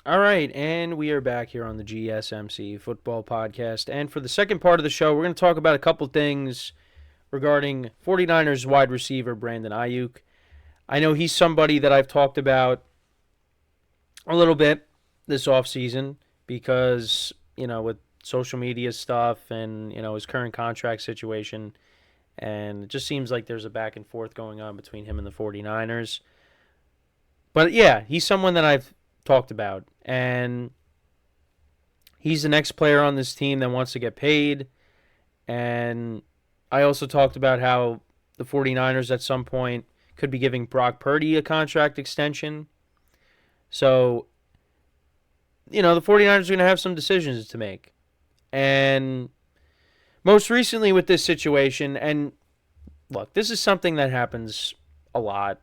All right, and we are back here on the GSMC Football Podcast. And for the second part of the show, we're going to talk about a couple things regarding 49ers wide receiver Brandon Aiyuk. I know he's somebody that I've talked about a little bit this offseason because, with social media stuff and, his current contract situation. And it just seems like there's a back and forth going on between him and the 49ers. But yeah, he's someone that I've talked about. And he's the next player on this team that wants to get paid. And I also talked about how the 49ers at some point could be giving Brock Purdy a contract extension. So, the 49ers are going to have some decisions to make. And most recently with this situation, and look, this is something that happens a lot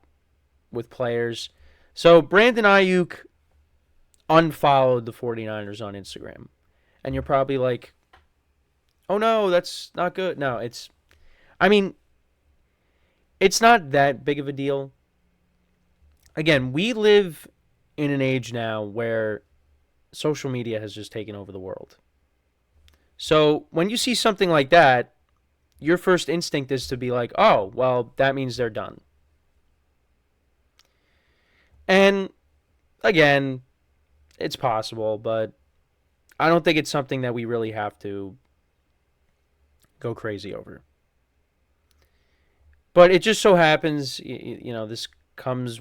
with players. So Brandon Aiyuk unfollowed the 49ers on Instagram. And you're probably like, oh no, that's not good. No, it's not that big of a deal. Again, we live in an age now where social media has just taken over the world. So when you see something like that, your first instinct is to be like, oh, well, that means they're done. And again, it's possible, but I don't think it's something that we really have to go crazy over. But it just so happens, this comes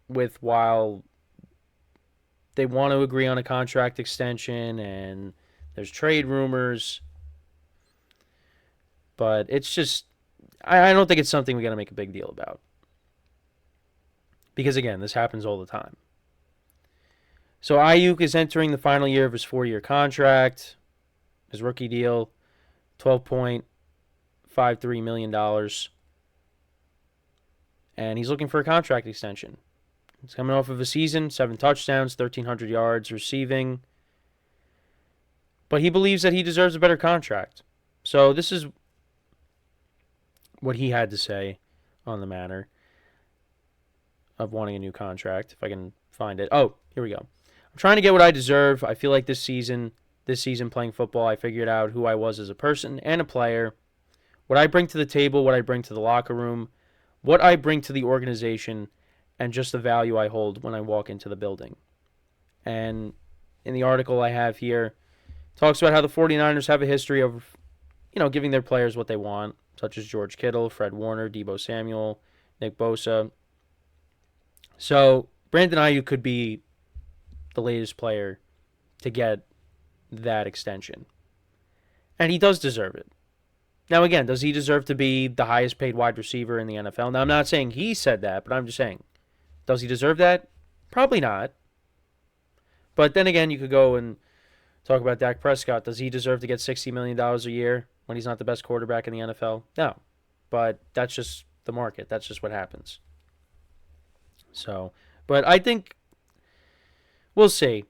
with while they want to agree on a contract extension and there's trade rumors. But it's just, I don't think it's something we got to make a big deal about. Because again, this happens all the time. So Aiyuk is entering the final year of his 4-year contract, his rookie deal, $12.53 million. And he's looking for a contract extension. He's coming off of a season, 7 touchdowns, 1,300 yards receiving. But he believes that he deserves a better contract. So this is what he had to say on the matter of wanting a new contract, if I can find it. Oh, here we go. I'm trying to get what I deserve. I feel like this season playing football, I figured out who I was as a person and a player, what I bring to the table, what I bring to the locker room, what I bring to the organization, and just the value I hold when I walk into the building. And in the article I have here, talks about how the 49ers have a history of, giving their players what they want, such as George Kittle, Fred Warner, Deebo Samuel, Nick Bosa. So Brandon Aiyuk could be the latest player to get that extension. And he does deserve it. Now, again, does he deserve to be the highest paid wide receiver in the NFL? Now, I'm not saying he said that, but I'm just saying, does he deserve that? Probably not. But then again, you could go and talk about Dak Prescott. Does he deserve to get $60 million a year when he's not the best quarterback in the NFL? No. But that's just the market. That's just what happens. So, but I think we'll see.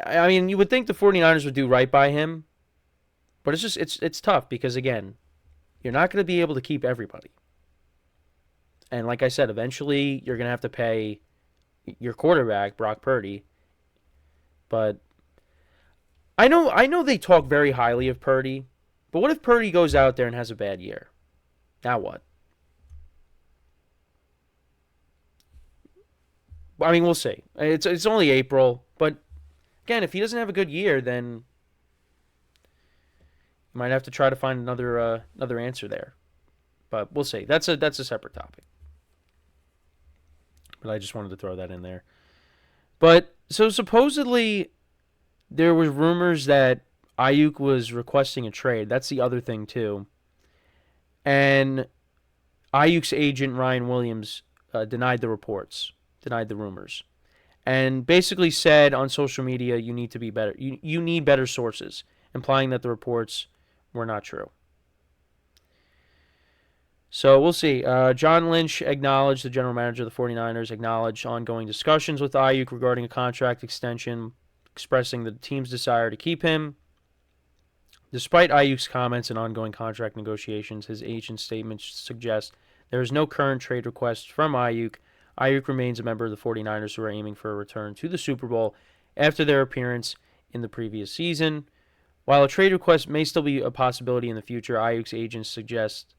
I mean, you would think the 49ers would do right by him, but it's tough because, again, you're not going to be able to keep everybody. And like I said, eventually you're going to have to pay your quarterback, Brock Purdy. But I know they talk very highly of Purdy, but what if Purdy goes out there and has a bad year? Now what? I mean, we'll see. It's only April, but again, if he doesn't have a good year, then you might have to try to find another answer there. But we'll see. That's a separate topic. But I just wanted to throw that in there. But so supposedly there was rumors that Aiyuk was requesting a trade. That's the other thing too. And Aiyuk's agent Ryan Williams denied the reports, denied the rumors, and basically said on social media you need to be better. You need better sources, implying that the reports were not true. So we'll see. John Lynch acknowledged, the general manager of the 49ers, acknowledged ongoing discussions with Aiyuk regarding a contract extension, expressing the team's desire to keep him. Despite Aiyuk's comments and ongoing contract negotiations, his agent's statements suggest there is no current trade request from Aiyuk Aiyuk remains a member of the 49ers who are aiming for a return to the Super Bowl after their appearance in the previous season. While a trade request may still be a possibility in the future, Aiyuk's agent suggests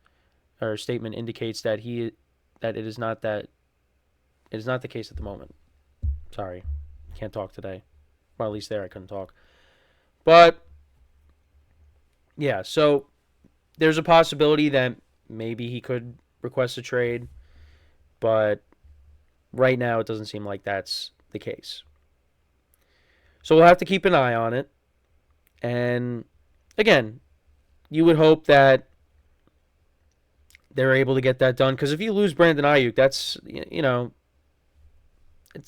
or statement indicates that it is not the case at the moment. Sorry, can't talk today. Well, at least there I couldn't talk. But yeah, so there's a possibility that maybe he could request a trade, but right now it doesn't seem like that's the case. So we'll have to keep an eye on it. And again, you would hope that they're able to get that done, because if you lose Brandon Aiyuk, that's,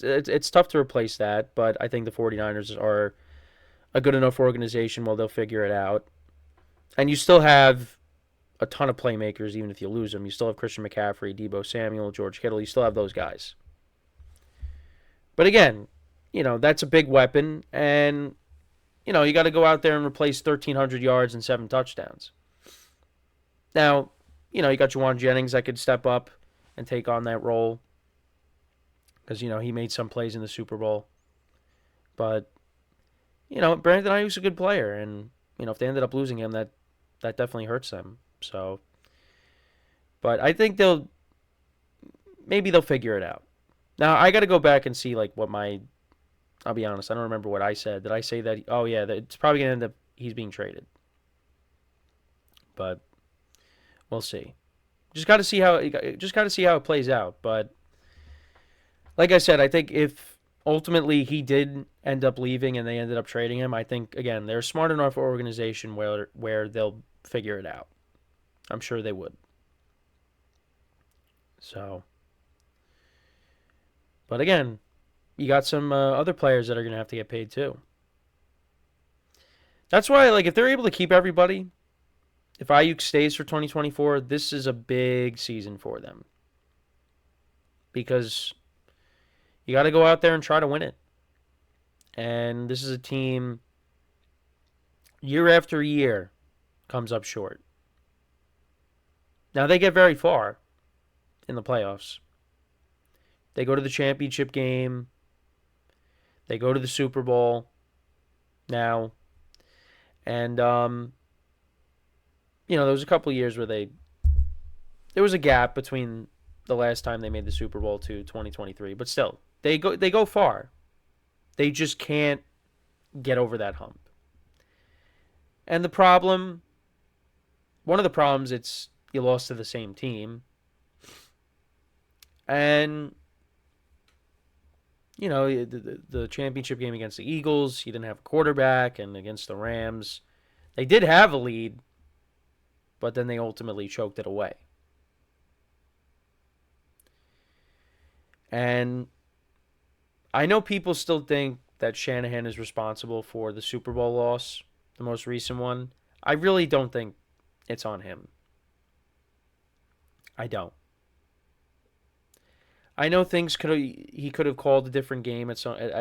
it's tough to replace that, but I think the 49ers are a good enough organization where they'll figure it out. And you still have a ton of playmakers, even if you lose them. You still have Christian McCaffrey, Deebo Samuel, George Kittle. You still have those guys. But again, that's a big weapon, and, you got to go out there and replace 1,300 yards and 7 touchdowns. Now, you got Juwan Jennings that could step up and take on that role because, he made some plays in the Super Bowl. But, Brandon Aiyuk's a good player, and, if they ended up losing him, that definitely hurts them. So, but I think maybe they'll figure it out. Now, I got to go back and see, I'll be honest, I don't remember what I said. Did I say that, that it's probably going to end up he's being traded? But we'll see. Just got to see how it plays out. But like I said, I think if ultimately he did end up leaving and they ended up trading him, I think, again, they're a smart enough organization where they'll figure it out. I'm sure they would. So, but again, you got some other players that are going to have to get paid too. That's why, if they're able to keep everybody, if Aiyuk stays for 2024, this is a big season for them. Because you got to go out there and try to win it. And this is a team, year after year, comes up short. Now, they get very far in the playoffs. They go to the championship game. They go to the Super Bowl now. And, there was a couple of years where there was a gap between the last time they made the Super Bowl to 2023. But still, they go far. They just can't get over that hump. And one of the problems, it's you lost to the same team. And, the championship game against the Eagles, you didn't have a quarterback, and against the Rams, they did have a lead, but then they ultimately choked it away. And I know people still think that Shanahan is responsible for the Super Bowl loss, the most recent one. I really don't think it's on him. I don't. I know he could have called a different game at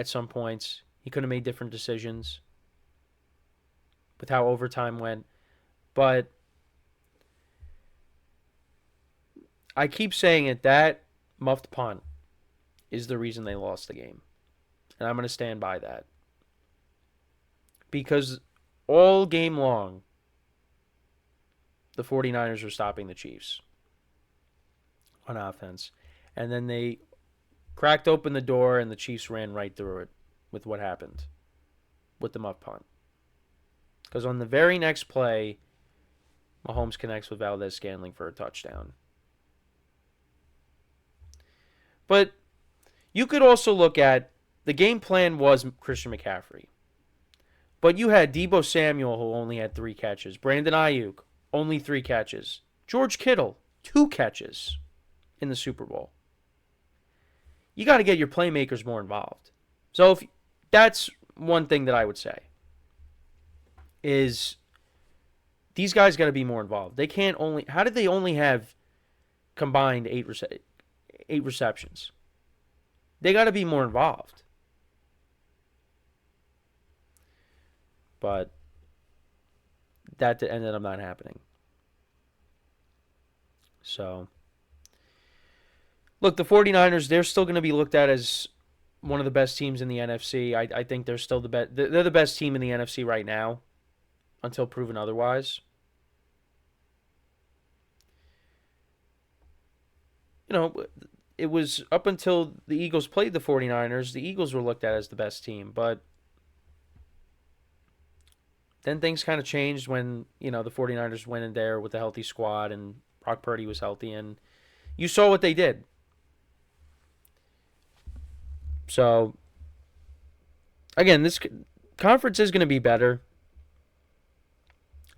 some points. He could have made different decisions with how overtime went. But I keep saying it, that muffed punt is the reason they lost the game. And I'm going to stand by that. Because all game long, the 49ers were stopping the Chiefs on offense. And then they cracked open the door and the Chiefs ran right through it with what happened with the muff punt. Because on the very next play, Mahomes connects with Valdez-Scantling for a touchdown. But you could also look at the game plan was Christian McCaffrey. But you had Deebo Samuel, who only had 3 catches. Brandon Aiyuk, only 3 catches. George Kittle, 2 catches in the Super Bowl. You got to get your playmakers more involved. So that's one thing that I would say is these guys got to be more involved. They can't only. How did they only have combined 8 receptions? They got to be more involved. But that ended up not happening. So Look, the 49ers, they're still going to be looked at as one of the best teams in the NFC. I think they're still the best. They're the best team in the NFC right now, until proven otherwise. You know, it was up until the Eagles played the 49ers, the Eagles were looked at as the best team. But then things kind of changed when, the 49ers went in there with a healthy squad and Brock Purdy was healthy. And you saw what they did. So, again, this conference is going to be better.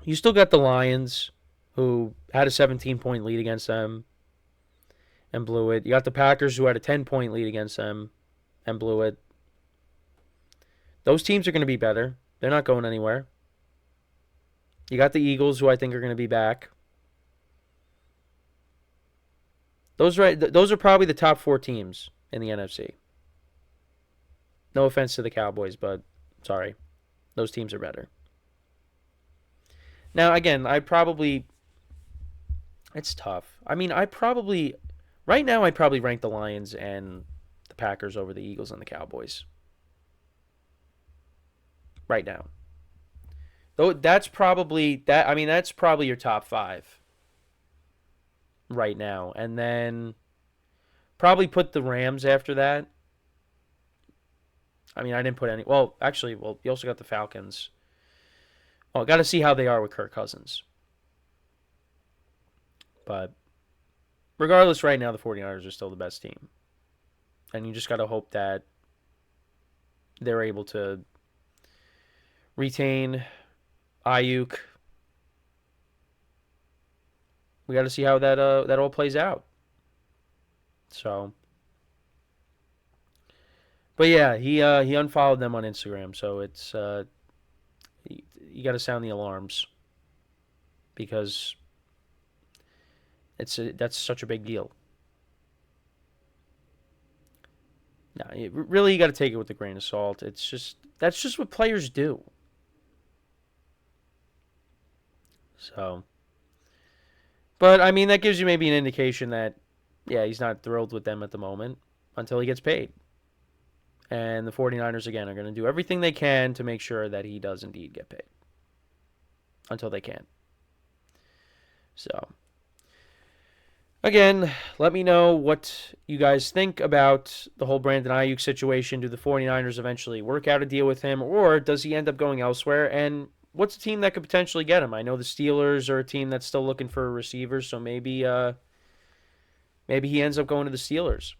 You still got the Lions, who had a 17-point lead against them and blew it. You got the Packers, who had a 10-point lead against them and blew it. Those teams are going to be better. They're not going anywhere. You got the Eagles, who I think are going to be back. Those are probably the top 4 teams in the NFC. No offense to the Cowboys, but sorry. Those teams are better. Now, again, it's tough. I mean, right now, I'd probably rank the Lions and the Packers over the Eagles and the Cowboys. Right now. Though that's probably your top 5 right now. And then probably put the Rams after that. I mean, I didn't put any. Well, actually, you also got the Falcons. Well, got to see how they are with Kirk Cousins. But regardless, right now, the 49ers are still the best team. And you just got to hope that they're able to retain Aiyuk. We got to see how that all plays out. So, but yeah, he unfollowed them on Instagram, so it's you got to sound the alarms because that's such a big deal. No, really, you got to take it with a grain of salt. That's just what players do. So, but I mean, that gives you maybe an indication that, yeah, he's not thrilled with them at the moment until he gets paid. And the 49ers, again, are going to do everything they can to make sure that he does indeed get paid until they can. So, again, let me know what you guys think about the whole Brandon Aiyuk situation. Do the 49ers eventually work out a deal with him, or does he end up going elsewhere? And what's a team that could potentially get him? I know the Steelers are a team that's still looking for a receiver, so maybe he ends up going to the Steelers.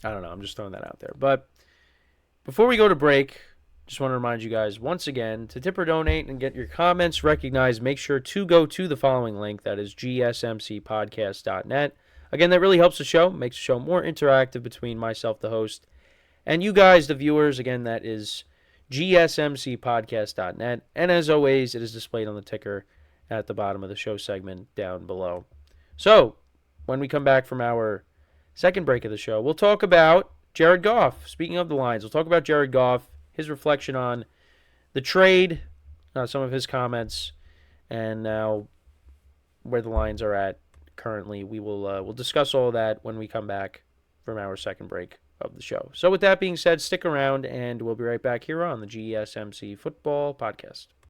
I don't know. I'm just throwing that out there. But before we go to break, just want to remind you guys once again to tip or donate and get your comments recognized. Make sure to go to the following link. That is GSMCPodcast.net. Again, that really helps the show, makes the show more interactive between myself, the host, and you guys, the viewers. Again, that is GSMCPodcast.net. And as always, it is displayed on the ticker at the bottom of the show segment down below. So, when we come back from our second break of the show, we'll talk about Jared Goff. Speaking of the Lions, we'll talk about Jared Goff, his reflection on the trade, some of his comments, and now where the Lions are at currently. We'll discuss all of that when we come back from our second break of the show. So with that being said, stick around, and we'll be right back here on the GSMC Football Podcast.